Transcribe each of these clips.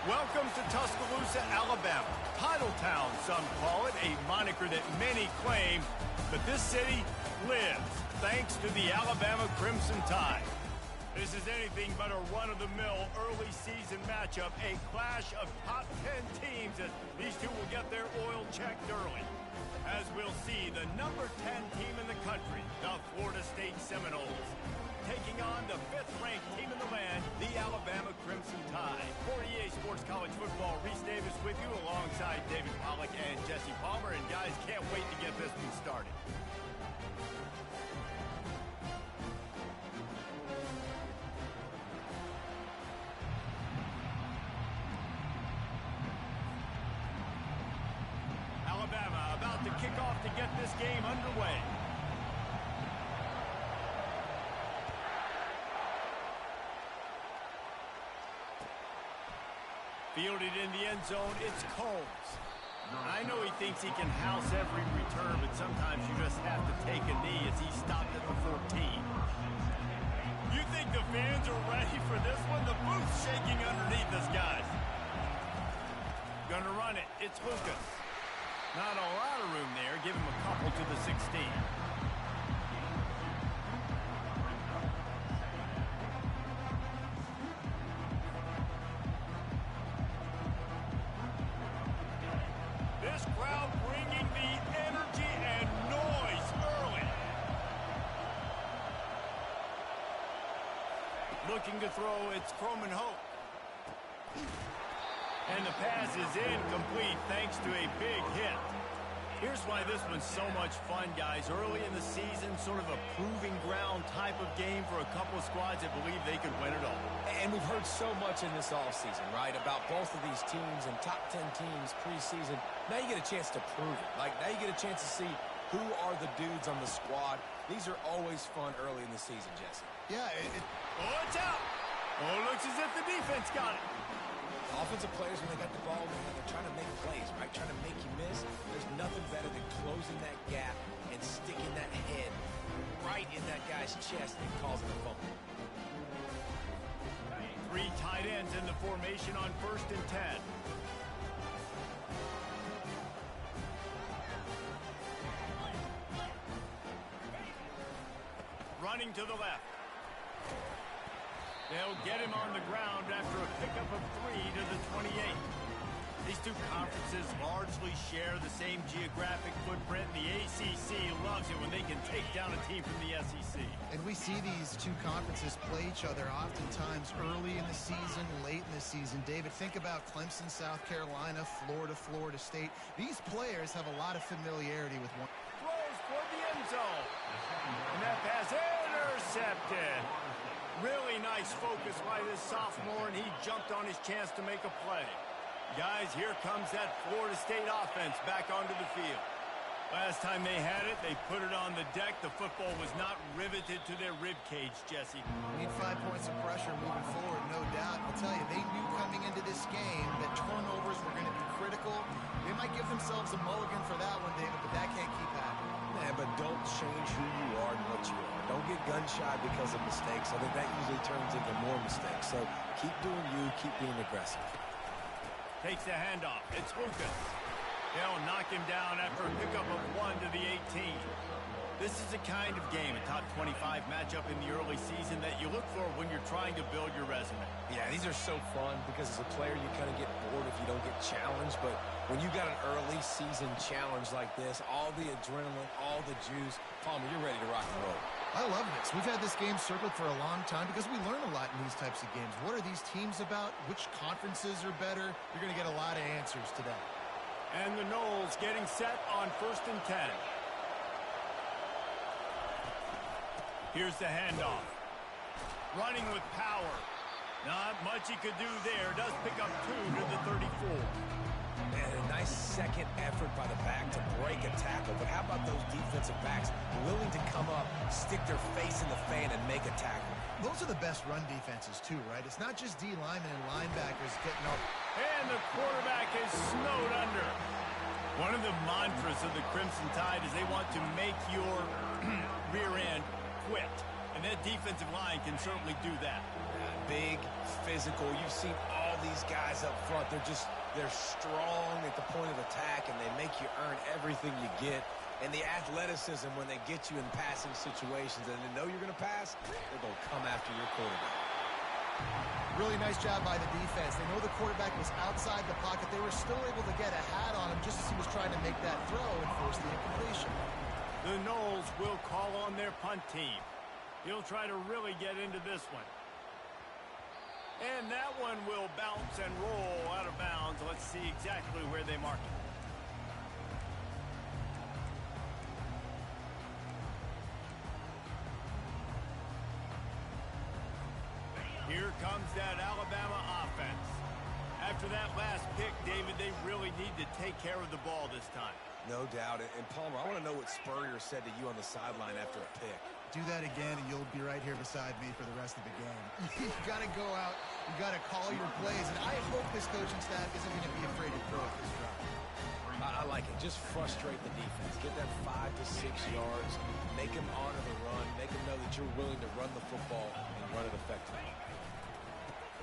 Welcome to Tuscaloosa, Alabama. Titletown, some call it, a moniker that many claim, but this city lives thanks to the Alabama Crimson Tide. This is anything but a run-of-the-mill early season matchup, a clash of top 10 teams as these two will get their oil checked early. As we'll see, the number 10 team in the country, the Florida State Seminoles, taking on the 5th-ranked team in the land, the Alabama Crimson Tide. For EA Sports College Football, Reese Davis with you alongside David Pollack and Jesse Palmer. And guys, can't wait to get this one started. Alabama about to kick off to get this game underway. Fielded in the end zone, it's Combs. I know he thinks he can house every return, but sometimes you just have to take a knee as he stopped at the 14. You think the fans are ready for this one? The booth's shaking underneath us, guys. Gonna run it. It's Lucas. Not a lot of room there. Give him a couple to the 16. This crowd bringing the energy and noise early. Looking to throw, it's Croman Hope. And the pass is incomplete thanks to a big hit. Here's why this one's so much fun, guys. Early in the season, sort of a proving ground type of game for a couple of squads that believe they could win it all. And we've heard so much in this offseason, right, about both of these teams and top 10 teams preseason. Now you get a chance to prove it. Like, now you get a chance to see who are the dudes on the squad. These are always fun early in the season, Jesse. Yeah. Oh, it's out. Oh, looks as if the defense got it. Offensive players, when they got the ball, they're trying to make plays, right? Trying to make you miss. There's nothing better than closing that gap and sticking that head right in that guy's chest and causing a fumble. 3 tight ends in the formation on 1st and 10. Running to the left. They'll get him on the ground after a pickup of 3 to the 28. These two conferences largely share the same geographic footprint. The ACC loves it when they can take down a team from the SEC. And we see these two conferences play each other oftentimes early in the season, late in the season. David, think about Clemson, South Carolina, Florida, Florida State. These players have a lot of familiarity with one. Throws toward the end zone. And that pass intercepted. Really nice focus by this sophomore, and he jumped on his chance to make a play. Guys, here comes that Florida State offense back onto the field. Last time they had it, they put it on the deck. The football was not riveted to their rib cage, Jesse. Need 5 points of pressure moving forward, no doubt. I'll tell you, they knew coming into this game that turnovers were going to be critical. They might give themselves a mulligan for that one, David, but that can't keep happening. Yeah, but don't change who you are and what you are. Don't get gun-shy because of mistakes. I think that usually turns into more mistakes. So keep doing you, keep being aggressive. Takes the handoff. It's Lucas. They'll knock him down after a pickup of 1 to the 18. This is the kind of game, a top 25 matchup in the early season that you look for when you're trying to build your resume. Yeah, these are so fun because as a player you kind of get bored if you don't get challenged. But when you got an early season challenge like this, all the adrenaline, all the juice, Palmer, you're ready to rock and roll. I love this. We've had this game circled for a long time because we learn a lot in these types of games. What are these teams about? Which conferences are better? You're going to get a lot of answers today. And the Noles getting set on 1st and 10. Here's the handoff. Running with power. Not much he could do there. Does pick up 2 to the 34. And a nice second effort by the back to break a tackle. But how about those defensive backs willing to come up, stick their face in the fan, and make a tackle? Those are the best run defenses, too, right? It's not just D linemen and linebackers getting up. And the quarterback is snowed under. One of the mantras of the Crimson Tide is they want to make your rear end quit. And that defensive line can certainly do that. Big, physical. You've seen all these guys up front. They're strong at the point of attack, and they make you earn everything you get. And the athleticism when they get you in passing situations and they know you're going to pass, they're going to come after your quarterback. Really nice job by the defense. They know the quarterback was outside the pocket. They were still able to get a hat on him just as he was trying to make that throw and force the incompletion. The Noles will call on their punt team. He'll try to really get into this one. And that one will bounce and roll out of bounds. Let's see exactly where they mark it. Here comes that Alabama offense. After that last pick, David, they really need to take care of the ball this time. No doubt. And Palmer, I want to know what Spurrier said to you on the sideline after a pick. Do that again, and you'll be right here beside me for the rest of the game. You got to go out. You got to call your plays. And I hope this coaching staff isn't going to be afraid to throw at this route. I like it. Just frustrate the defense. Get them 5 to 6 yards. Make them honor the run. Make them know that you're willing to run the football and run it effectively.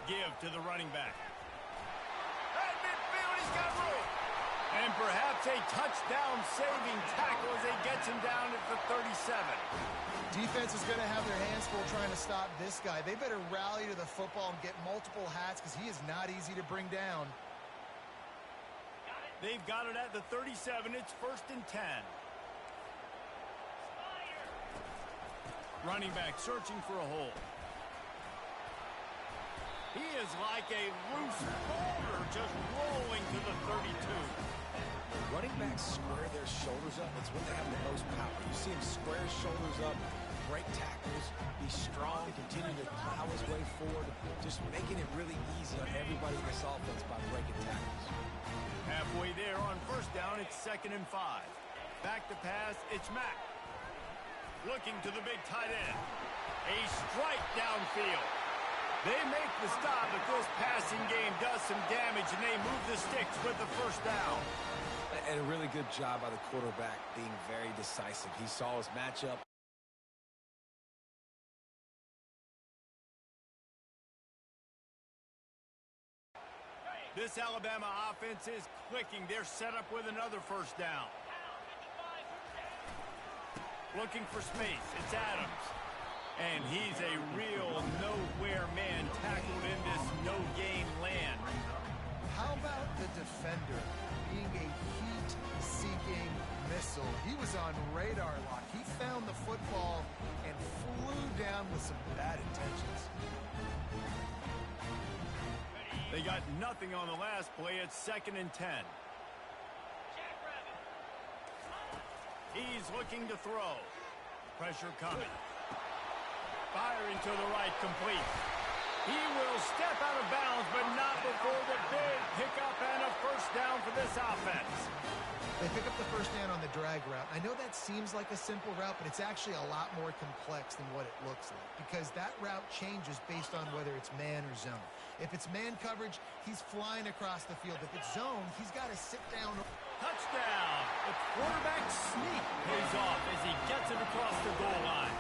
Give to the running back. At midfield, he's got room. And perhaps a touchdown-saving tackle as he gets him down at the 37. Defense is going to have their hands full trying to stop this guy. They better rally to the football and get multiple hats because he is not easy to bring down. They've got it at the 37. It's 1st and 10. Running back searching for a hole. He is like a loose boulder just rolling to the 32. Running backs square their shoulders up. It's when they have the most power. You see him square his shoulders up, break tackles, be strong, continue to plow his way forward, just making it really easy on everybody in this offense by breaking tackles. Halfway there on 1st down, it's 2nd and 5. Back to pass, it's Mack. Looking to the big tight end. A strike downfield. They make the stop, but this passing game does some damage, and they move the sticks with the 1st down. And a really good job by the quarterback being very decisive. He saw his matchup. This Alabama offense is clicking. They're set up with another 1st down. Looking for space. It's Adams. And he's a real nowhere man tackled in this no-game land. How about the defender being a heat-seeking missile? He was on radar lock. He found the football and flew down with some bad intentions. They got nothing on the last play. It's 2nd and 10. He's looking to throw. Pressure coming. Firing to the right, complete. He will step out of bounds, but not before the big pickup and a 1st down for this offense. They pick up the 1st down on the drag route. I know that seems like a simple route, but it's actually a lot more complex than what it looks like because that route changes based on whether it's man or zone. If it's man coverage, he's flying across the field. If it's zone, he's got to sit down. Touchdown! The quarterback sneak pays off as he gets it across the goal line.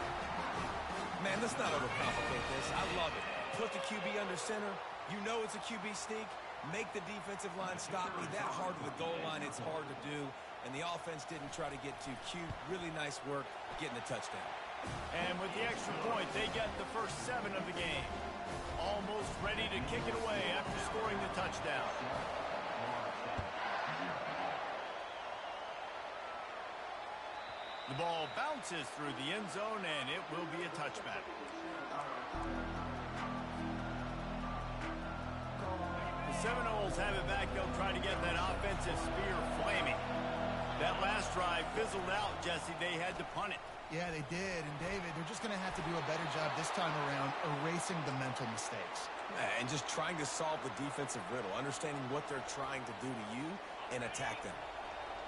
Man, let's not overcomplicate this. I love it. Put the QB under center. You know it's a QB sneak. Make the defensive line stop me. That hard to the goal line, it's hard to do. And the offense didn't try to get too cute. Really nice work getting the touchdown. And with the extra point, they get the first 7 of the game. Almost ready to kick it away after scoring the touchdown. The ball bounces through the end zone, and it will be a touchback. The Seminoles have it back. They'll try to get that offensive spear flaming. That last drive fizzled out, Jesse. They had to punt it. Yeah, they did. And, David, they're just going to have to do a better job this time around erasing the mental mistakes. And just trying to solve the defensive riddle, understanding what they're trying to do to you and attack them.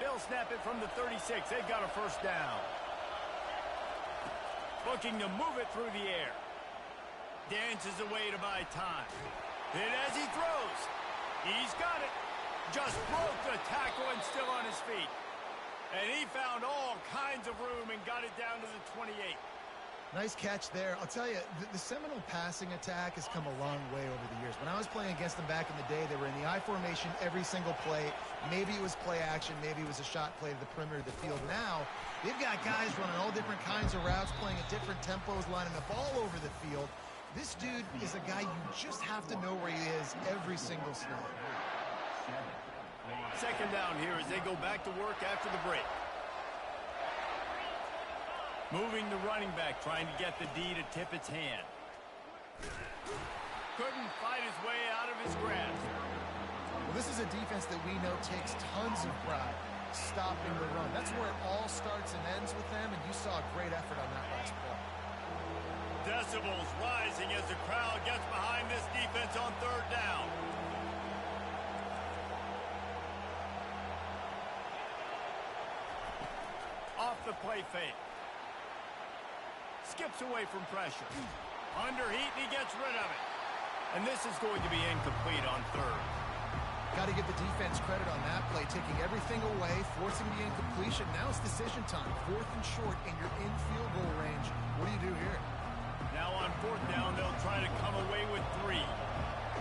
They'll snap it from the 36. They've got a 1st down. Looking to move it through the air. Dances away to buy time. Hit as he throws. He's got it. Just broke the tackle and still on his feet. And he found all kinds of room and got it down to the 28. Nice catch there. I'll tell you, the Seminole passing attack has come a long way over the years. When I was playing against them back in the day, they were in the I formation every single play. Maybe it was play action. Maybe it was a shot play to the perimeter of the field. Now, they've got guys running all different kinds of routes, playing at different tempos, lining up all over the field. This dude is a guy you just have to know where he is every single snap. Second down here as they go back to work after the break. Moving the running back, trying to get the D to tip its hand. Couldn't fight his way out of his grasp. Well, this is a defense that we know takes tons of pride stopping the run. That's where it all starts and ends with them, and you saw a great effort on that last play. Decibels rising as the crowd gets behind this defense on third down. Off the play fake. Skips away from pressure. Under heat, and he gets rid of it. And this is going to be incomplete on third. Got to give the defense credit on that play, taking everything away, forcing the incompletion. Now it's decision time. 4th and short, and you're in field goal range. What do you do here? Now on 4th down, they'll try to come away with 3.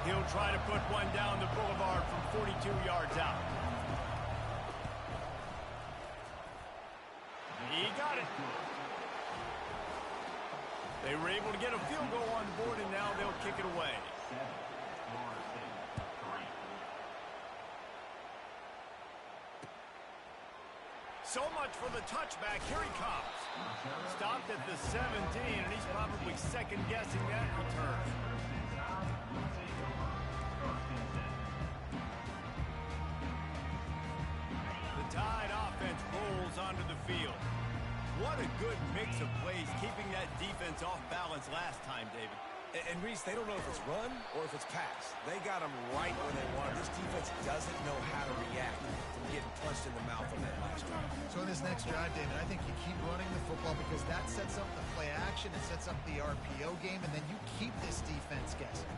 He'll try to put one down the boulevard from 42 yards out. He got it. They were able to get a field goal on board, and now they'll kick it away. So much for the touchback. Here he comes. Stopped at the 17, and he's probably second-guessing that return. The Tide offense rolls onto the field. What a good mix of plays, keeping that defense off balance last time, David. And Reese, they don't know if it's run or if it's pass. They got them right where they want them. This defense doesn't know how to react from getting punched in the mouth on that last drive. So in this next drive, David, I think you keep running the football because that sets up the play action, it sets up the RPO game, and then you keep this defense guessing.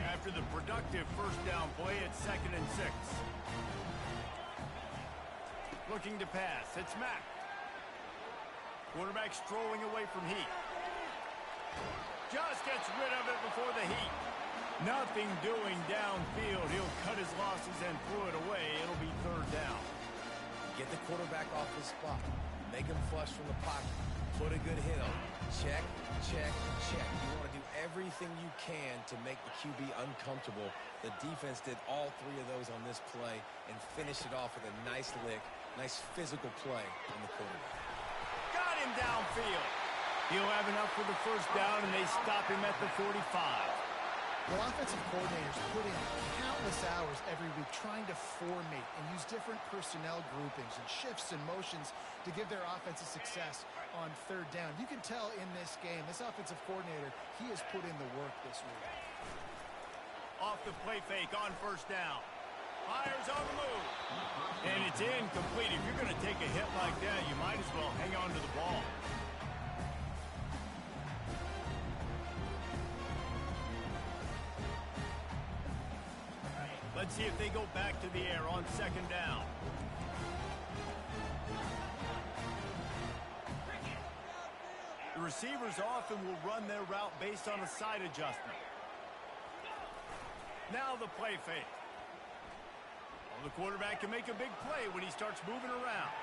After the productive first down play, it's 2nd and 6. Looking to pass, it's Mack. Quarterback strolling away from heat. Just gets rid of it before the heat. Nothing doing downfield. He'll cut his losses and throw it away. It'll be 3rd down. Get the quarterback off his spot. Make him flush from the pocket. Put a good hit on him. Check, check, check. You want to do everything you can to make the QB uncomfortable. The defense did all 3 of those on this play and finished it off with a nice lick, nice physical play on the quarterback. Got him downfield. He'll have enough for the first down, and they stop him at the 45. Well, offensive coordinators put in countless hours every week trying to formate and use different personnel groupings and shifts and motions to give their offensive success on 3rd down. You can tell in this game, this offensive coordinator, he has put in the work this week. Off the play fake on 1st down. Fires on the move. And it's incomplete. If you're going to take a hit like that, you might as well hang on to the ball. Let's see if they go back to the air on 2nd down. The receivers often will run their route based on a side adjustment. Now the play fake. Well, the quarterback can make a big play when he starts moving around.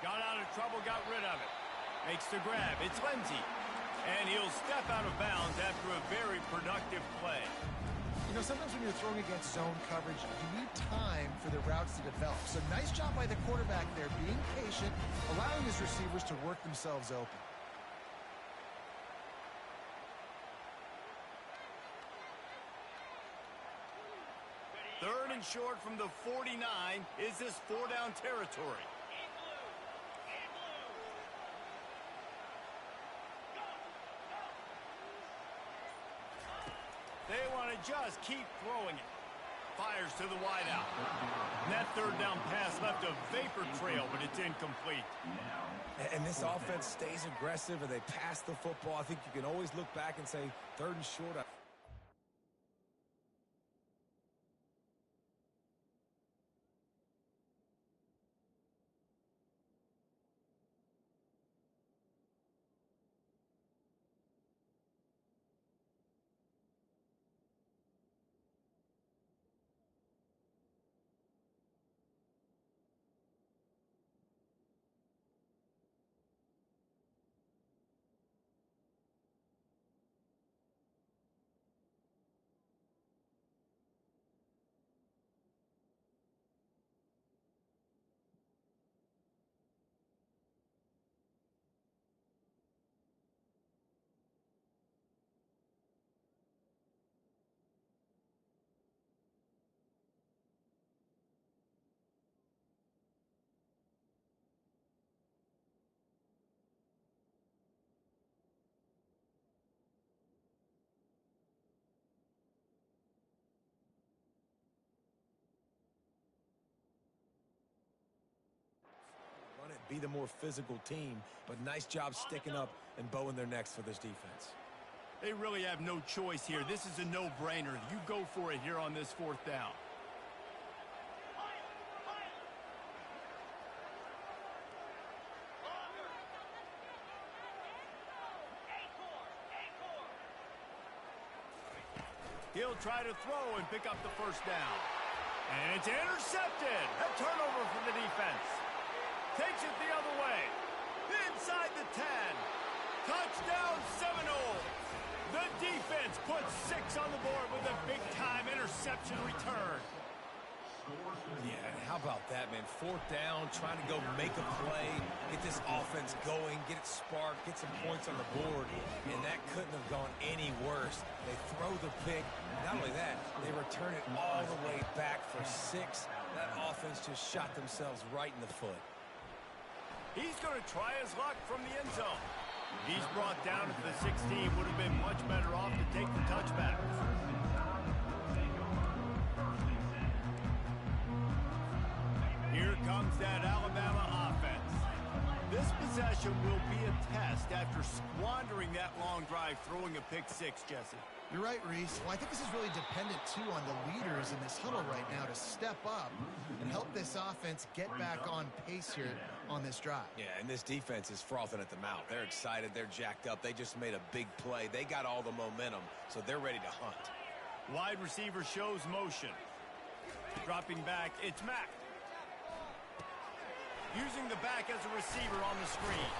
Got out of trouble, got rid of it. Makes the grab. It's Lindsey. And he'll step out of bounds after a very productive play. You know, sometimes when you're throwing against zone coverage, you need time for the routes to develop. So nice job by the quarterback there, being patient, allowing his receivers to work themselves open. Third and short from the 49. Is this 4-down territory? They want to just keep throwing it. Fires to the wideout. And that 3rd down pass left a vapor trail, but it's incomplete. And this offense stays aggressive and they pass the football. I think you can always look back and say 3rd and short. be the more physical team, but nice job sticking up and bowing their necks for this defense. They really have no choice here. This is a no-brainer. You go for it here on this fourth down. He'll try to throw and pick up the first down. And it's intercepted. A turnover for the defense. Takes it the other way. Inside the 10. Touchdown Seminoles. The defense puts 6 on the board with a big-time interception return. Yeah, and how about that, man? Fourth down, trying to go make a play, get this offense going, get it sparked, get some points on the board, and that couldn't have gone any worse. They throw the pick. Not only that, they return it all the way back for 6. That offense just shot themselves right in the foot. He's going to try his luck from the end zone. He's brought down at the 16. Would have been much better off to take the touchback. Here comes that Alabama offense. This possession will be a test after squandering that long drive throwing a pick 6, Jesse. You're right, Reese. Well, I think this is really dependent, too, on the leaders in this huddle right now to step up and help this offense get back on pace here on this drive. Yeah, and this defense is frothing at the mouth. They're excited. They're jacked up. They just made a big play. They got all the momentum, so they're ready to hunt. Wide receiver shows motion. Dropping back, it's Mack. Using the back as a receiver on the screen.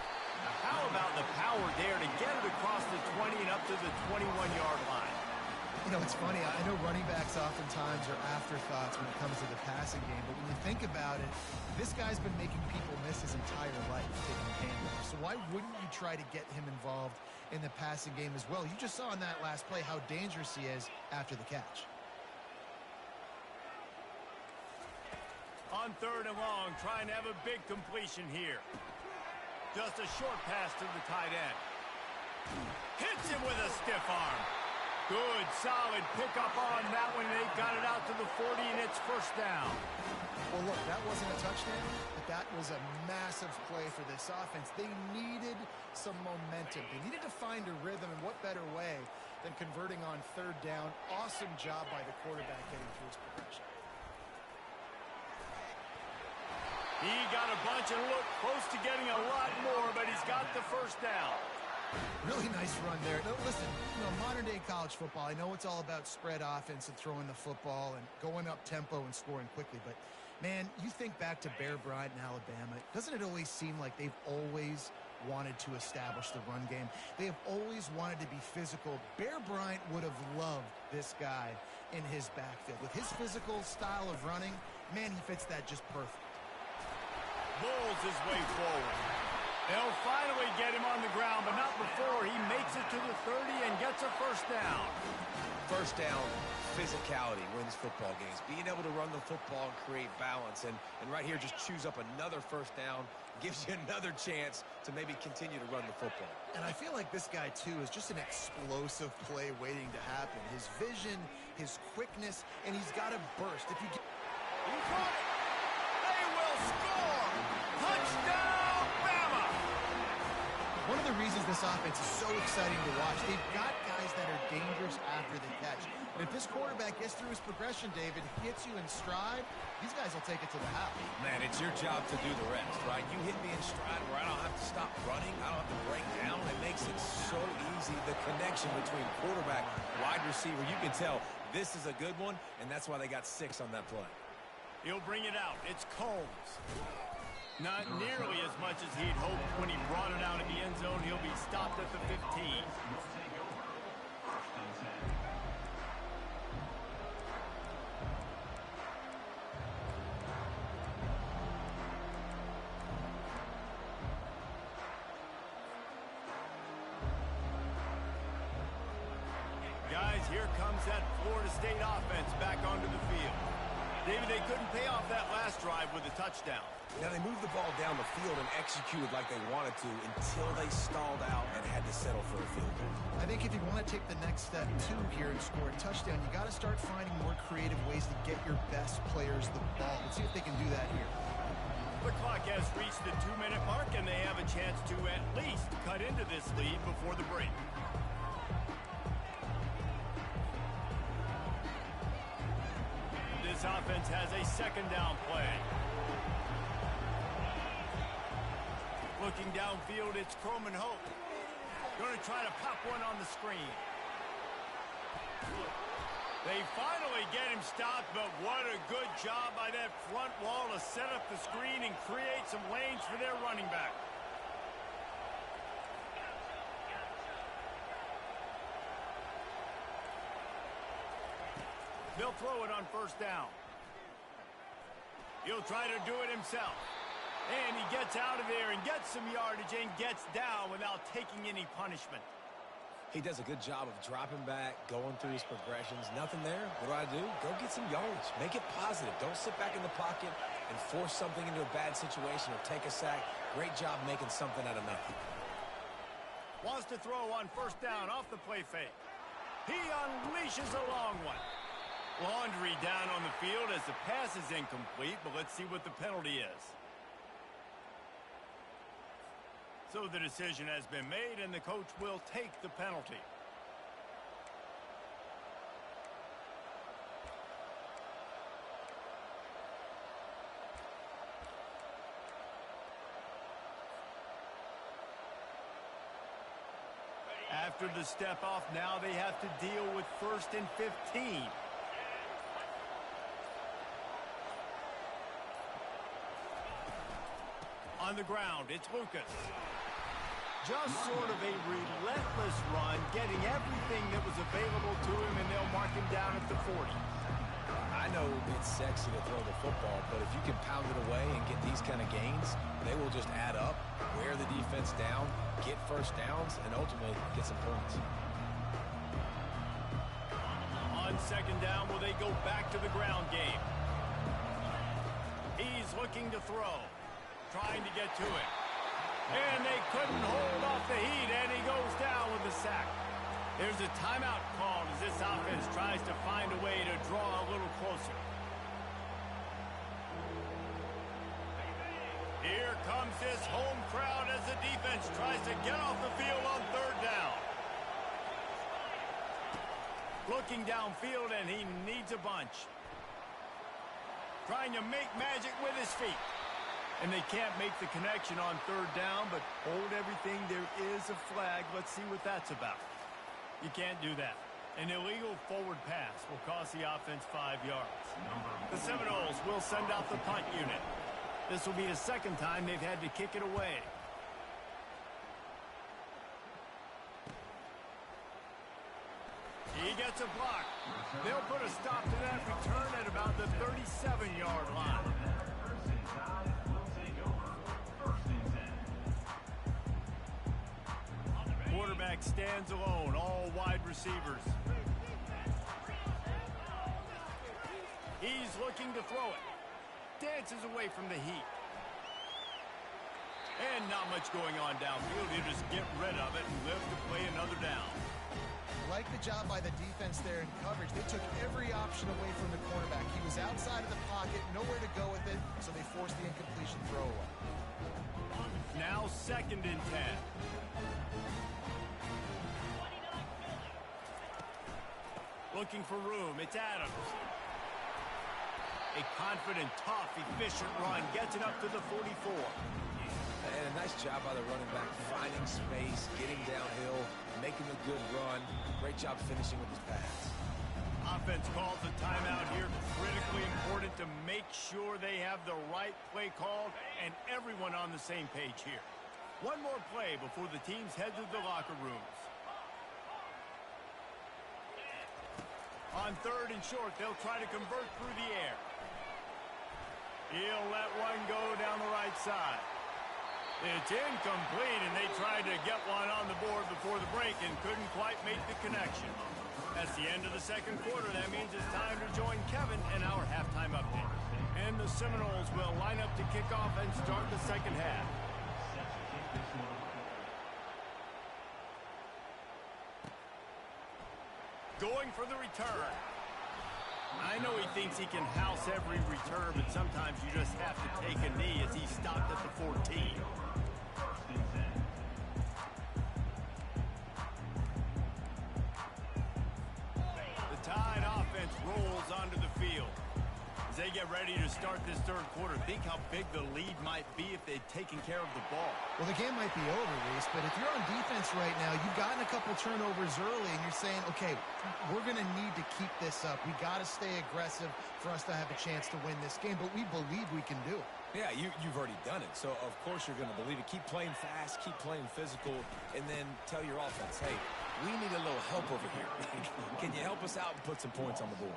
How about the power there to get it across the 20 and up to the 21-yard line? You know, it's funny. I know running backs oftentimes are afterthoughts when it comes to the passing game, but when you think about it, this guy's been making people miss his entire life taking handoffs. So why wouldn't you try to get him involved in the passing game as well? You just saw in that last play how dangerous he is after the catch. On 3rd and long, trying to have a big completion here. Just a short pass to the tight end. Hits him with a stiff arm. Good, solid pickup on that one. They got it out to the 40, and it's first down. Well, look, that wasn't a touchdown, but that was a massive play for this offense. They needed some momentum. They needed to find a rhythm, and what better way than converting on 3rd down. Awesome job by the quarterback getting through his progression. He got a bunch and looked close to getting a lot more, but he's got the first down. Really nice run there. Now, listen, you know, modern-day college football, I know it's all about spread offense and throwing the football and going up tempo and scoring quickly, but, man, you think back to Bear Bryant in Alabama, doesn't it always seem like they've always wanted to establish the run game? They have always wanted to be physical. Bear Bryant would have loved this guy in his backfield. With his physical style of running, man, he fits that just perfect. Bulls his way forward. They'll finally get him on the ground, but not before he makes it to the 30 and gets a first down. First down, physicality wins football games. Being able to run the football and create balance. And right here, just choose up another first down, gives you another chance to maybe continue to run the football. And I feel like this guy, too, is just an explosive play waiting to happen. His vision, his quickness, and he's got a burst. If you get... He caught it. They will score. Touchdown, Bama. One of the reasons this offense is so exciting to watch, they've got guys that are dangerous after the catch. And if this quarterback gets through his progression, David, hits you in stride, these guys will take it to the house. Man, it's your job to do the rest, right? You hit me in stride where I don't have to stop running. I don't have to break down. It makes it so easy. The connection between quarterback, wide receiver, you can tell this is a good one, and that's why they got 6 on that play. He'll bring it out. It's Combs. Not nearly as much as he'd hoped when he brought it out in the end zone. He'll be stopped at the 15. Guys, here comes that Florida State offense back onto the field. David, they couldn't pay off that last drive with a touchdown. Now, they moved the ball down the field and executed like they wanted to until they stalled out and had to settle for a field goal. I think if you want to take the next step, too, here and score a touchdown, you got to start finding more creative ways to get your best players the ball. Let's see if they can do that here. The clock has reached the 2-minute mark, and they have a chance to at least cut into this lead before the break. This offense has a second down play. Looking downfield, it's Croman Hope. Going to try to pop one on the screen. They finally get him stopped, but what a good job by that front wall to set up the screen and create some lanes for their running back. They'll throw it on first down. He'll try to do it himself. And he gets out of there and gets some yardage and gets down without taking any punishment. He does a good job of dropping back, going through his progressions. Nothing there. What do? Go get some yardage. Make it positive. Don't sit back in the pocket and force something into a bad situation or take a sack. Great job making something out of nothing. Wants to throw on first down off the play fake. He unleashes a long one. Laundry down on the field as the pass is incomplete, but let's see what the penalty is. So the decision has been made, and the coach will take the penalty. After the step off, now they have to deal with 1st and 15. On the ground, it's Lucas. Just sort of a relentless run, getting everything that was available to him, and they'll mark him down at the 40. I know it's sexy to throw the football, but if you can pound it away and get these kind of gains, they will just add up, wear the defense down, get first downs, and ultimately get some points. On second down, will they go back to the ground game? He's looking to throw, trying to get to it. And they couldn't hold off the heat, and he goes down with a sack. There's a timeout called as this offense tries to find a way to draw a little closer. Here comes this home crowd as the defense tries to get off the field on third down. Looking downfield, and he needs a bunch. Trying to make magic with his feet. And they can't make the connection on third down, but hold everything. There is a flag. Let's see what that's about. You can't do that. An illegal forward pass will cost the offense 5 yards. The Seminoles will send out the punt unit. This will be the second time they've had to kick it away. He gets a block. They'll put a stop to that return at about the 37-yard line. Quarterback stands alone, all wide receivers. He's looking to throw it. Dances away from the heat. And not much going on downfield. He'll just get rid of it and live to play another down. Like the job by the defense there in coverage. They took every option away from the cornerback. He was outside of the pocket, nowhere to go with it, so they forced the incompletion throwaway. Now 2nd and 10. Looking for room, it's Adams. A confident, tough, efficient run gets it up to the 44. And a nice job by the running back, finding space, getting downhill, making a good run. Great job finishing with his pass. Offense calls a timeout here. Critically important to make sure they have the right play called and everyone on the same page here. One more play before the teams head to the locker rooms. On 3rd and short, they'll try to convert through the air. He'll let one go down the right side. It's incomplete, and they tried to get one on the board before the break and couldn't quite make the connection. That's the end of the second quarter. That means it's time to join Kevin in our halftime update. And the Seminoles will line up to kick off and start the second half. Going for the return. I know he thinks he can house every return, but sometimes you just have to take a knee as he stopped at the 14. The Tide offense rolls onto the field. As they get ready to start this third quarter, think how big the lead might be if they'd taken care of the ball. Well, the game might be over, Reese, but if you're on defense right now, you've gotten a couple turnovers early, and you're saying, okay, we're going to need to keep this up. We got to stay aggressive for us to have a chance to win this game, but we believe we can do it. Yeah, you've already done it, so of course you're going to believe it. Keep playing fast, keep playing physical, and then tell your offense, hey, we need a little help over here. Can you help us out and put some points on the board?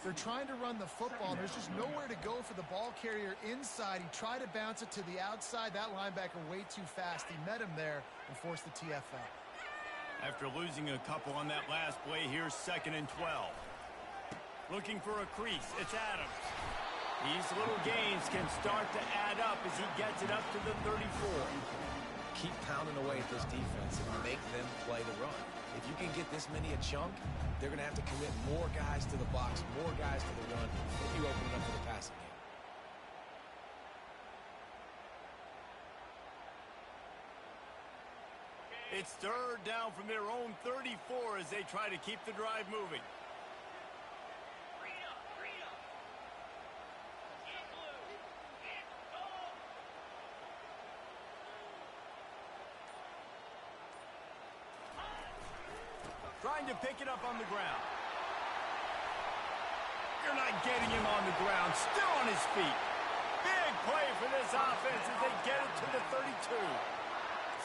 They're trying to run the football. There's just nowhere to go for the ball carrier inside. He tried to bounce it to the outside. That linebacker way too fast. He met him there and forced the TFL. After losing a couple on that last play, here's 2nd and 12. Looking for a crease. It's Adams. These little gains can start to add up as he gets it up to the 34. Keep pounding away at this defense and make them play the run. If you can get this many a chunk, they're going to have to commit more guys to the box, more guys to the run, if you open it up for the passing game. It's 3rd down from their own 34 as they try to keep the drive moving. Trying to pick it up on the ground. You're not getting him on the ground. Still on his feet. Big play for this offense as they get it to the 32.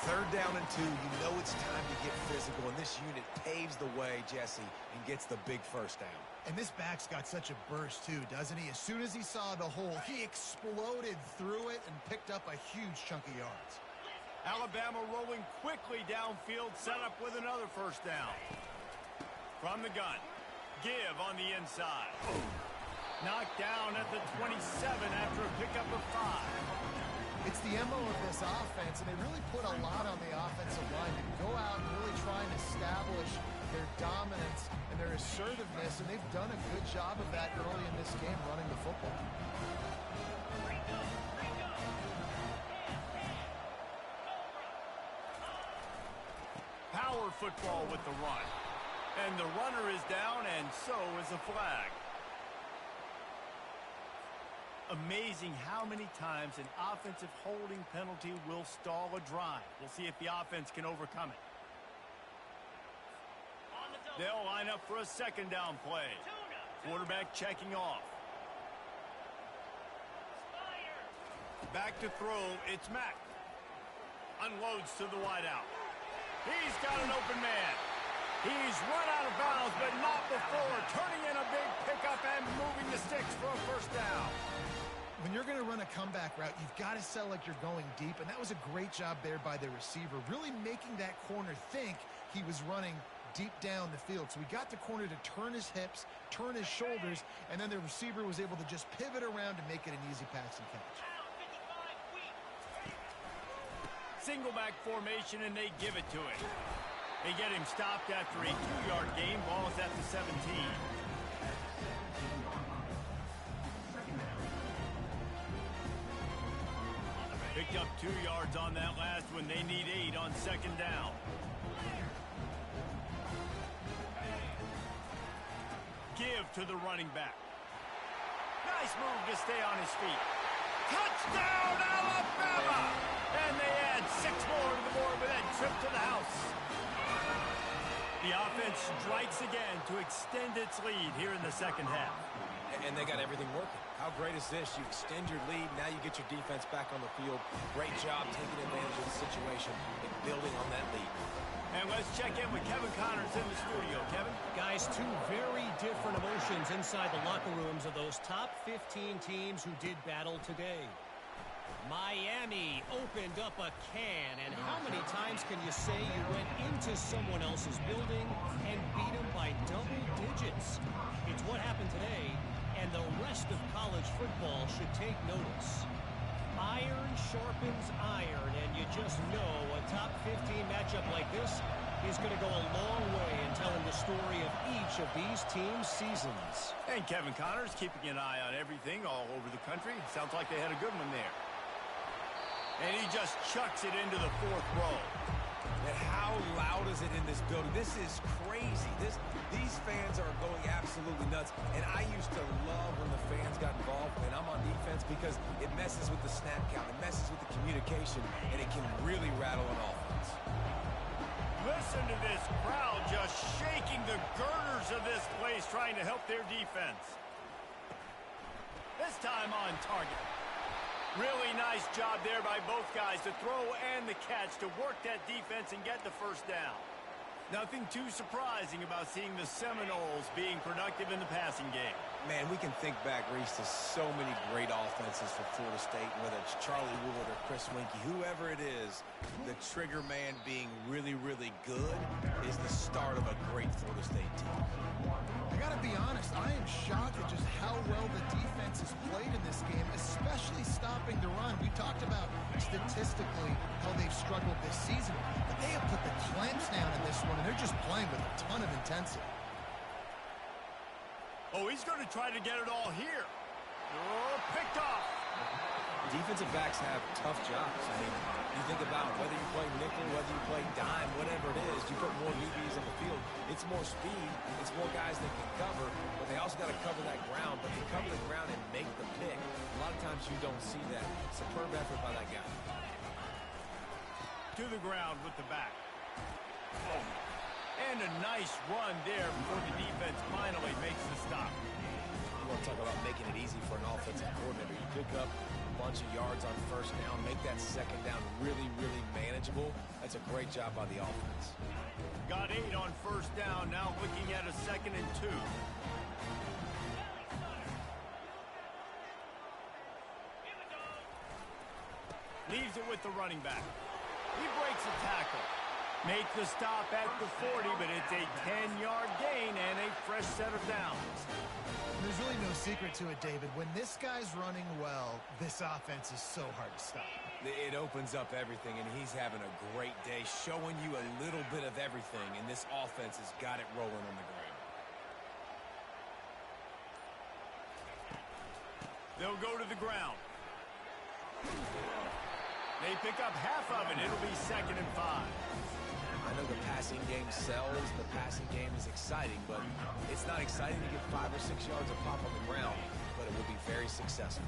3rd down and 2. You know it's time to get physical, and this unit paves the way, Jesse, and gets the big 1st down. And this back's got such a burst, too, doesn't he? As soon as he saw the hole, he exploded through it and picked up a huge chunk of yards. Alabama rolling quickly downfield, set up with another 1st down. From the gun, give on the inside. Knocked down at the 27 after a pickup of 5. It's the MO of this offense, and they really put a lot on the offensive line to go out and really try and establish their dominance and their assertiveness, and they've done a good job of that early in this game running the football. Power football with the run. And the runner is down, and so is a flag. Amazing how many times an offensive holding penalty will stall a drive. We'll see if the offense can overcome it. They'll line up for a 2nd down play. Quarterback checking off. Back to throw, it's Mack. Unloads to the wideout. He's got an open man. He's run out of bounds, but not before. Turning in a big pickup and moving the sticks for a 1st down. When you're going to run a comeback route, you've got to sell like you're going deep, and that was a great job there by the receiver, really making that corner think he was running deep down the field. So we got the corner to turn his hips, turn his shoulders, and then the receiver was able to just pivot around and make it an easy pass and catch. Single back formation, and they give it to him. They get him stopped after a 2-yard gain. Ball is at the 17. Picked up 2 yards on that last one. They need 8 on 2nd down. Give to the running back. Nice move to stay on his feet. Touchdown, Alabama! And they add 6 more to the board with that trip to the house. The offense strikes again to extend its lead here in the 2nd half. And they got everything working. How great is this? You extend your lead, now you get your defense back on the field. Great job taking advantage of the situation and building on that lead. And let's check in with Kevin Connors in the studio. Kevin? Guys, 2 very different emotions inside the locker rooms of those top 15 teams who did battle today. Miami opened up a can, and how many times can you say you went into someone else's building and beat them by double digits? It's what happened today, and the rest of college football should take notice. Iron sharpens iron, and you just know a top 15 matchup like this is going to go a long way in telling the story of each of these teams' seasons. And Kevin Connors keeping an eye on everything all over the country. Sounds like they had a good one there. And he just chucks it into the fourth row. And how loud is it in this building? This is crazy. These fans are going absolutely nuts. And I used to love when the fans got involved, and I'm on defense, because it messes with the snap count. It messes with the communication, and it can really rattle an offense. Listen to this crowd just shaking the girders of this place, trying to help their defense. This time on target. Really nice job there by both guys, the throw and the catch, to work that defense and get the first down. Nothing too surprising about seeing the Seminoles being productive in the passing game. Man, we can think back, Reese, to so many great offenses for Florida State, whether it's Charlie Wood or Chris Winkie, whoever it is, the trigger man being really, really good is the start of a great Florida State team. I got to be honest, I am shocked at just how well the defense has played in this game, especially stopping the run. We talked about statistically how they've struggled this season, but they have put the clamps down in this one, and they're just playing with a ton of intensity. Oh, he's going to try to get it all here. Oh, picked off. Defensive backs have tough jobs. I mean, you think about whether you play nickel, whether you play dime, whatever it is, you put more DBs on the field. It's more speed. It's more guys that can cover, but they also got to cover that ground. But they cover the ground and make the pick. A lot of times you don't see that. Superb effort by that guy. To the ground with the back. Oh. And a nice run there before the defense finally makes the stop. You want to talk about making it easy for an offensive coordinator. You pick up a bunch of yards on first down, make that second down really, really manageable. That's a great job by the offense. Got 8 on first down, now looking at a 2nd and 2. Leaves it with the running back. He breaks a tackle. Make the stop at the 40, but it's a 10-yard gain and a fresh set of downs. There's really no secret to it, David. When this guy's running well, this offense is so hard to stop. It opens up everything, and he's having a great day, showing you a little bit of everything, and this offense has got it rolling on the ground. They'll go to the ground. They pick up half of it. It'll be 2nd and 5. I know the passing game sells, the passing game is exciting, but it's not exciting to get 5 or 6 yards of pop on the ground, but it will be very successful.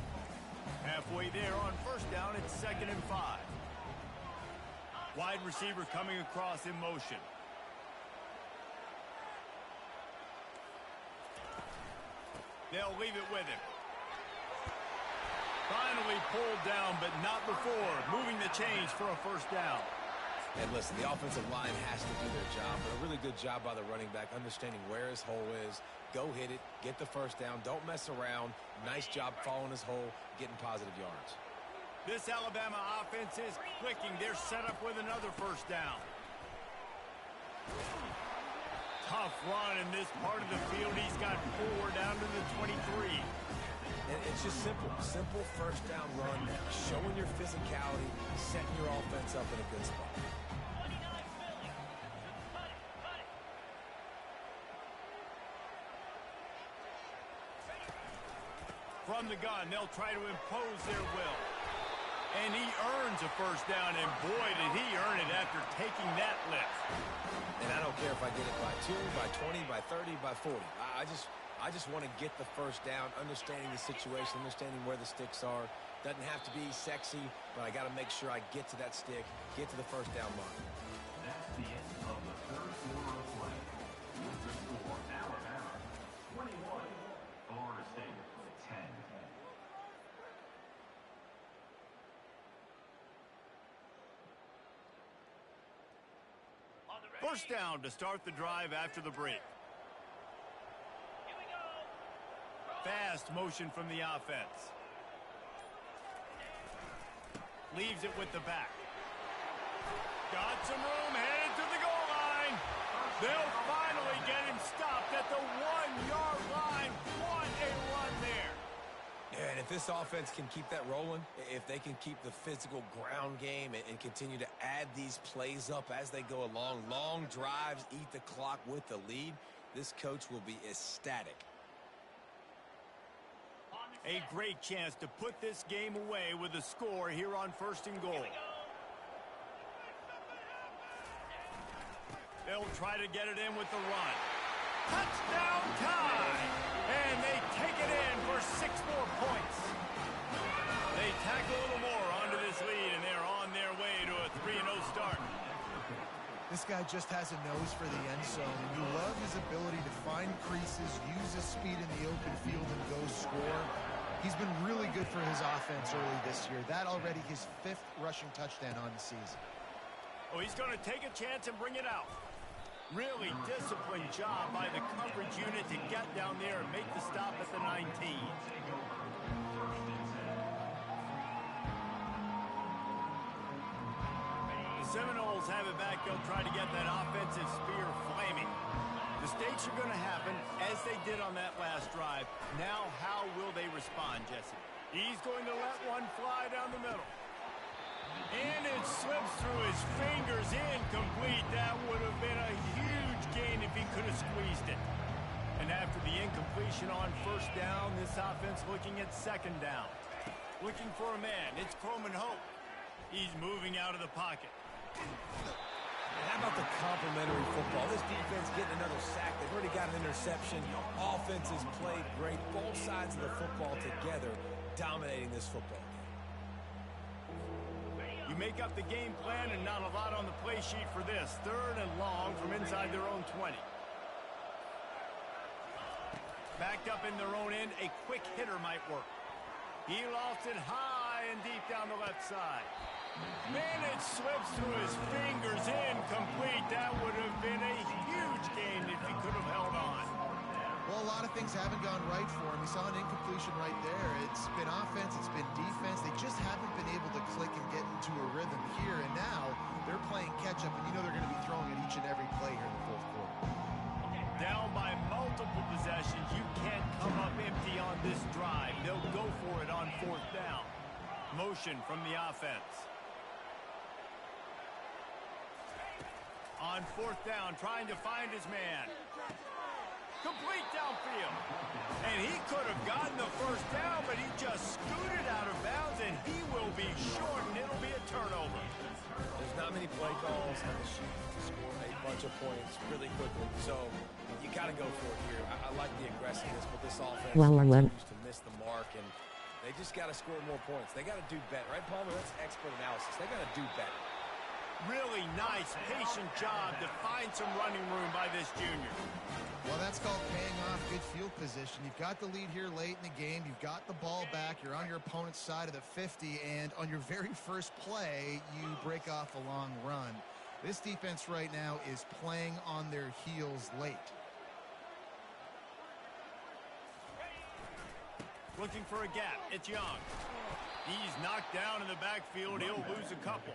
Halfway there on first down, it's 2nd and 5. Wide receiver coming across in motion. They'll leave it with him. Finally pulled down, but not before. Moving the chains for a first down. And listen, the offensive line has to do their job, but a really good job by the running back, understanding where his hole is. Go hit it, get the first down, don't mess around. Nice job following his hole, getting positive yards. This Alabama offense is clicking. They're set up with another first down. Tough run in this part of the field. He's got 4 down to the 23. And it's just simple first down run, showing your physicality, setting your offense up in a good spot. From the gun, they'll try to impose their will. And he earns a first down, and boy, did he earn it after taking that lift. And I don't care if I get it by 2, by 20, by 30, by 40. I just want to get the first down, understanding the situation, understanding where the sticks are. Doesn't have to be sexy, but I got to make sure I get to that stick, get to the first down line. That's the end of the third quarter of play. With the score, Alabama 21, Florida State 10. First down to start the drive after the break. Fast motion from the offense. Leaves it with the back. Got some room, headed to the goal line. They'll finally get him stopped at the 1-yard line. What a run there. Yeah, And if this offense can keep that rolling, if they can keep the physical ground game and continue to add these plays up as they go along, long drives, eat the clock with the lead, this coach will be ecstatic. A great chance to put this game away with a score here on 1st and goal. They'll try to get it in with the run. Touchdown tie! And they take it in for 6 more points. They tack a little more onto this lead, and they're on their way to a 3-0 start. This guy just has a nose for the end zone, and you love his ability to find creases, use his speed in the open field, and go score. He's been really good for his offense early this year. That already his 5th rushing touchdown on the season. Oh, he's going to take a chance and bring it out. Really disciplined job by the coverage unit to get down there and make the stop at the 19. The Seminoles have it back. They'll try to get that offensive spear flaming. Mistakes are going to happen, as they did on that last drive. Now, how will they respond, Jesse? He's going to let one fly down the middle. And it slips through his fingers, incomplete. That would have been a huge gain if he could have squeezed it. And after the incompletion on 1st down, this offense looking at 2nd down. Looking for a man. It's Coleman Hope. He's moving out of the pocket. How about the complementary football? This defense getting another sack. They've already got an interception. Offense has played great. Both sides of the football together dominating this football game. You make up the game plan and not a lot on the play sheet for this. 3rd and long from inside their own 20. Backed up in their own end, a quick hitter might work. He lost it high and deep down the left side. Man, it slips through his fingers, incomplete. That would have been a huge gain if he could have held on. Well, a lot of things haven't gone right for him. We saw an incompletion right there. It's been offense, it's been defense. They just haven't been able to click and get into a rhythm here. And now they're playing catch-up, and you know they're going to be throwing it each and every play here in the 4th quarter. Down by multiple possessions. You can't come up empty on this drive. They'll go for it on 4th down. Motion from the offense. On 4th down, trying to find his man. Complete downfield. And he could have gotten the 1st down, but he just scooted out of bounds, and he will be short, and it'll be a turnover. There's not many play calls on the sheet to score a bunch of points really quickly, so you got to go for it here. I like the aggressiveness, but this offense continues to miss the mark, and they just got to score more points. They got to do better, right, Palmer? That's expert analysis. They got to do better. Really nice, patient job to find some running room by this junior. Well, that's called paying off good field position. You've got the lead here late in the game. You've got the ball back. You're on your opponent's side of the 50, and on your very first play, you break off a long run. This defense right now is playing on their heels late. Looking for a gap. It's Young. He's knocked down in the backfield. He'll lose a couple.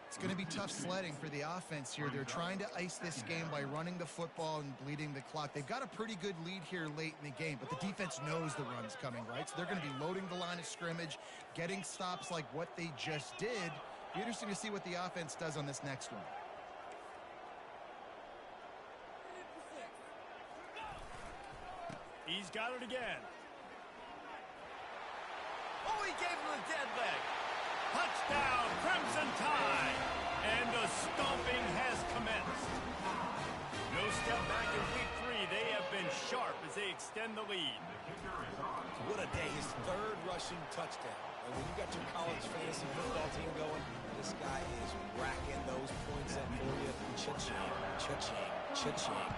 It's going to be tough sledding for the offense here. They're trying to ice this game by running the football and bleeding the clock. They've got a pretty good lead here late in the game, but the defense knows the run's coming, right? So they're going to be loading the line of scrimmage, getting stops like what they just did. Be interesting to see what the offense does on this next one. He's got it again. Oh, he gave him a dead leg. Touchdown, Crimson Tide. And the stomping has commenced. No step back in week 3. They have been sharp as they extend the lead. What a day. His 3rd rushing touchdown. And when you got your college fantasy football team going, this guy is racking those points up for you. Cha-ching, cha-ching, cha-ching.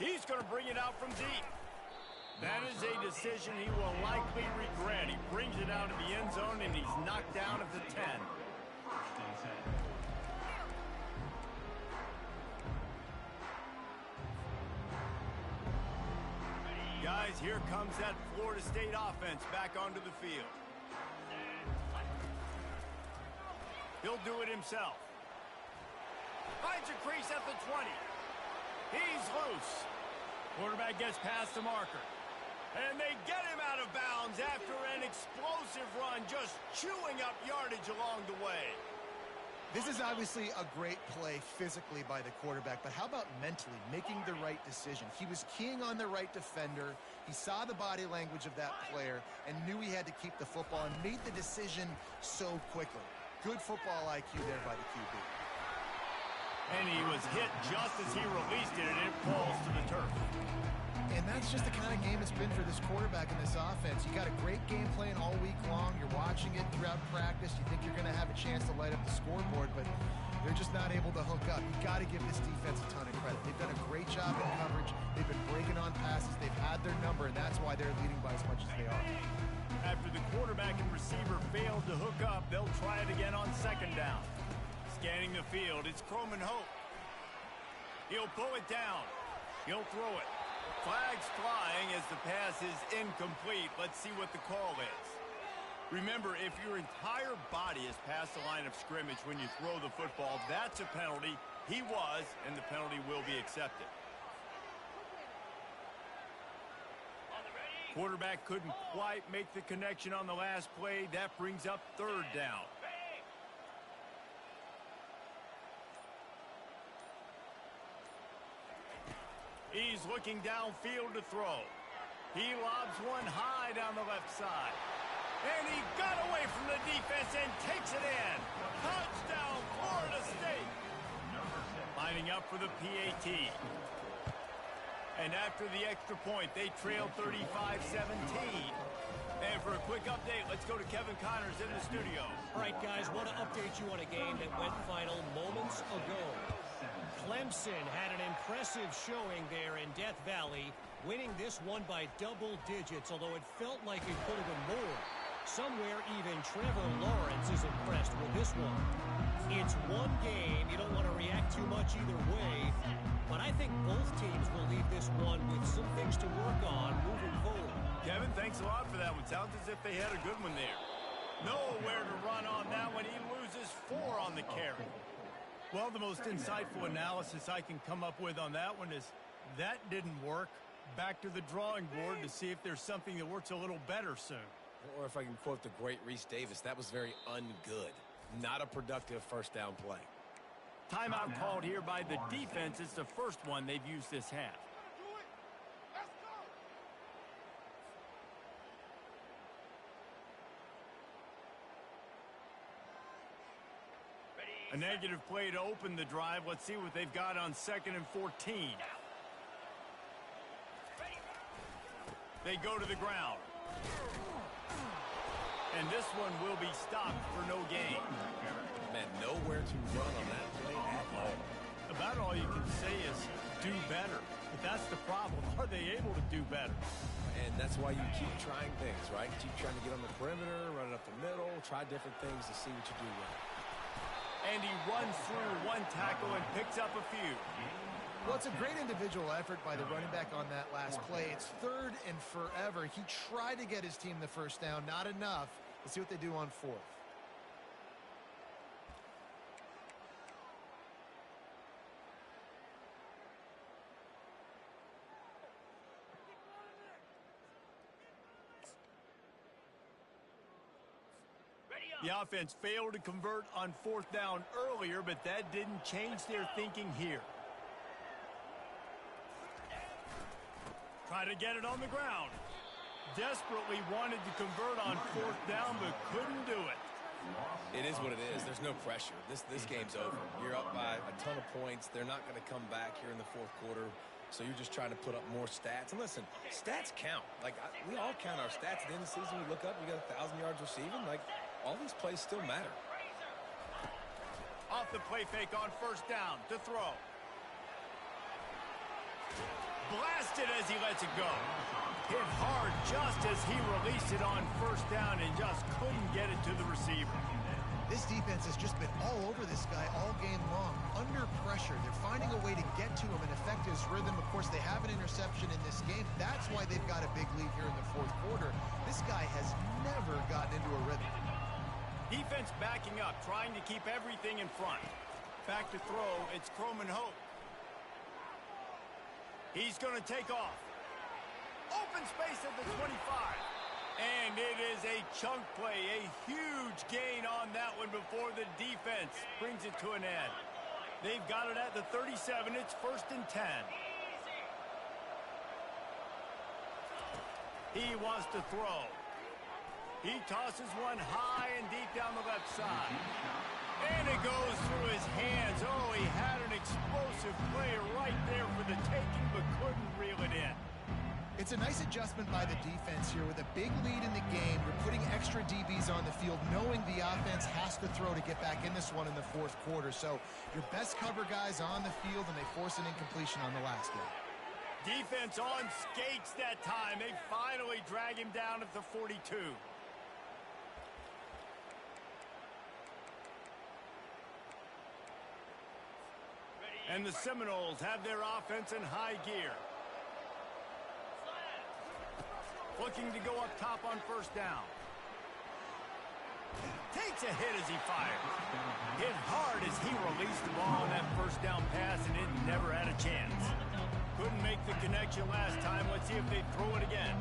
He's going to bring it out from deep. That is a decision he will likely regret. He brings it out of the end zone, and he's knocked down at the 10. Guys, here comes that Florida State offense back onto the field. He'll do it himself. Finds a crease at the 20. He's loose. Quarterback gets past the marker. And they get him out of bounds after an explosive run, just chewing up yardage along the way. This is obviously a great play physically by the quarterback, but how about mentally making the right decision? He was keying on the right defender. He saw the body language of that player and knew he had to keep the football and made the decision so quickly. Good football IQ there by the QB. And he was hit just as he released it, and it falls to the turf. And that's just the kind of game it's been for this quarterback in this offense. You got a great game plan all week long. You're watching it throughout practice. You think you're going to have a chance to light up the scoreboard, but they're just not able to hook up. You got to give this defense a ton of credit. They've done a great job in coverage. They've been breaking on passes. They've had their number, and that's why they're leading by as much as they are. After the quarterback and receiver failed to hook up, they'll try it again on second down. Scanning the field, it's Croman Hope. He'll pull it down. He'll throw it. Flags flying as the pass is incomplete. Let's see what the call is. Remember, if your entire body is past the line of scrimmage when you throw the football, that's a penalty. He was, and the penalty will be accepted. Quarterback couldn't quite make the connection on the last play. That brings up third down. He's looking downfield to throw. He lobs one high down the left side. And he got away from the defense and takes it in. Touchdown, Florida State. Lining up for the PAT. And after the extra point, they trail 35-17. And for a quick update, let's go to Kevin Connors in the studio. All right, guys, want to update you on a game that went final moments ago. Clemson had an impressive showing there in Death Valley, winning this one by double digits, although it felt like it could have been more. Somewhere even Trevor Lawrence is impressed with this one. It's one game. You don't want to react too much either way, but I think both teams will leave this one with some things to work on moving forward. Kevin, thanks a lot for that one. Sounds as if they had a good one there. Nowhere to run on that one. He loses 4 on the carry. Well, the most insightful analysis I can come up with on that one is that didn't work. Back to the drawing board to see if there's something that works a little better soon. Or if I can quote the great Reese Davis, that was very ungood. Not a productive first down play. Timeout called here by the defense. It's the first one they've used this half. A negative play to open the drive. Let's see what they've got on 2nd and 14. They go to the ground. And this one will be stopped for no gain. Man, nowhere to run on that play at all. About all you can say is do better. But that's the problem. Are they able to do better? And that's why you keep trying things, right? Keep trying to get on the perimeter, run it up the middle, try different things to see what you do well. And he runs through one tackle and picks up a few. Well, it's a great individual effort by the running back on that last play. It's 3rd and forever. He tried to get his team the first down. Not enough. Let's see what they do on 4th. The offense failed to convert on 4th down earlier, but that didn't change their thinking here. Try to get it on the ground. Desperately wanted to convert on 4th down, but couldn't do it. It is what it is. There's no pressure. This game's over. You're up by a ton of points. They're not going to come back here in the 4th quarter. So you're just trying to put up more stats. And listen, stats count. We all count our stats. At the end of the season, we look up, we got 1,000 yards receiving. All these plays still matter. Off the play fake on 1st down to throw. Blasted as he lets it go. Hit hard just as he released it on 1st down and just couldn't get it to the receiver. This defense has just been all over this guy all game long. Under pressure. They're finding a way to get to him and affect his rhythm. Of course, they have an interception in this game. That's why they've got a big lead here in the 4th quarter. This guy has never gotten into a rhythm. Defense backing up, trying to keep everything in front. Back to throw, it's Croman Hope. He's going to take off. Open space at the 25. And it is a chunk play, a huge gain on that one before the defense brings it to an end. They've got it at the 37. It's 1st and 10. He wants to throw. He tosses one high and deep down the left side. And it goes through his hands. Oh, he had an explosive play right there for the taking, but couldn't reel it in. It's a nice adjustment by the defense here. With a big lead in the game, you're putting extra DBs on the field, knowing the offense has to throw to get back in this one in the 4th quarter. So your best cover guys on the field, and they force an incompletion on the last one. Defense on skates that time. They finally drag him down at the 42. And the Seminoles have their offense in high gear. Looking to go up top on 1st down. Takes a hit as he fires. Hit hard as he released the ball on that 1st down pass, and it never had a chance. Couldn't make the connection last time. Let's see if they throw it again.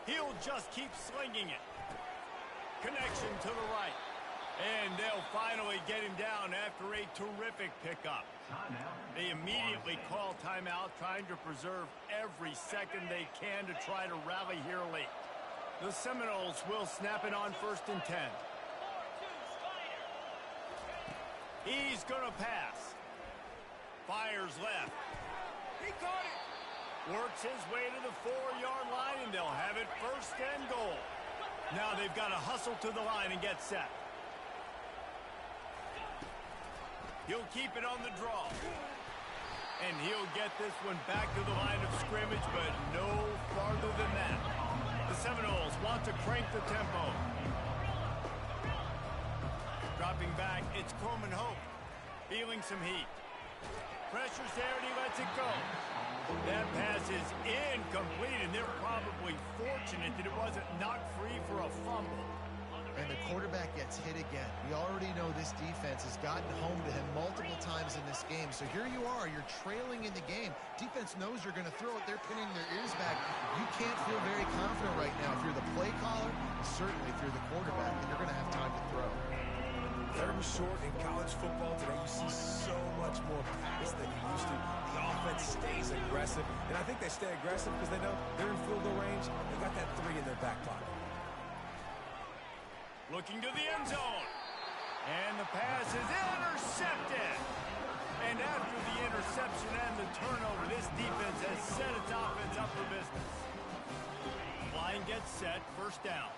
He'll just keep slinging it. Connection to the right. And they'll finally get him down after a terrific pickup. They immediately call timeout, trying to preserve every second they can to try to rally here late. The Seminoles will snap it on 1st and 10. He's going to pass. Fires left. He caught it. Works his way to the 4-yard line, and they'll have it 1st and goal. Now they've got to hustle to the line and get set. He'll keep it on the draw. And he'll get this one back to the line of scrimmage, but no farther than that. The Seminoles want to crank the tempo. Dropping back, it's Coleman Hope. Feeling some heat. Pressure's there, and he lets it go. That pass is incomplete, and they're probably fortunate that it wasn't knocked free for a fumble. And the quarterback gets hit again. We already know this defense has gotten home to him multiple times in this game. So here you are, you're trailing in the game. Defense knows you're going to throw it. They're pinning their ears back. You can't feel very confident right now. If you're the play caller, certainly if you're the quarterback, that you're going to have time to throw. 3rd and short in college football today, you see so much more pass than you used to. The offense stays aggressive, and I think they stay aggressive because they know they're in field goal range. They've got that 3 in their back pocket. Looking to the end zone. And the pass is intercepted. And after the interception and the turnover, this defense has set its offense up for business. Line gets set, 1st down.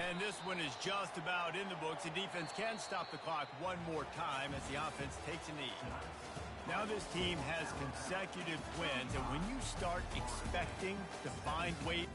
And this one is just about in the books. The defense can stop the clock one more time as the offense takes a knee. Now this team has consecutive wins, and when you start expecting to find ways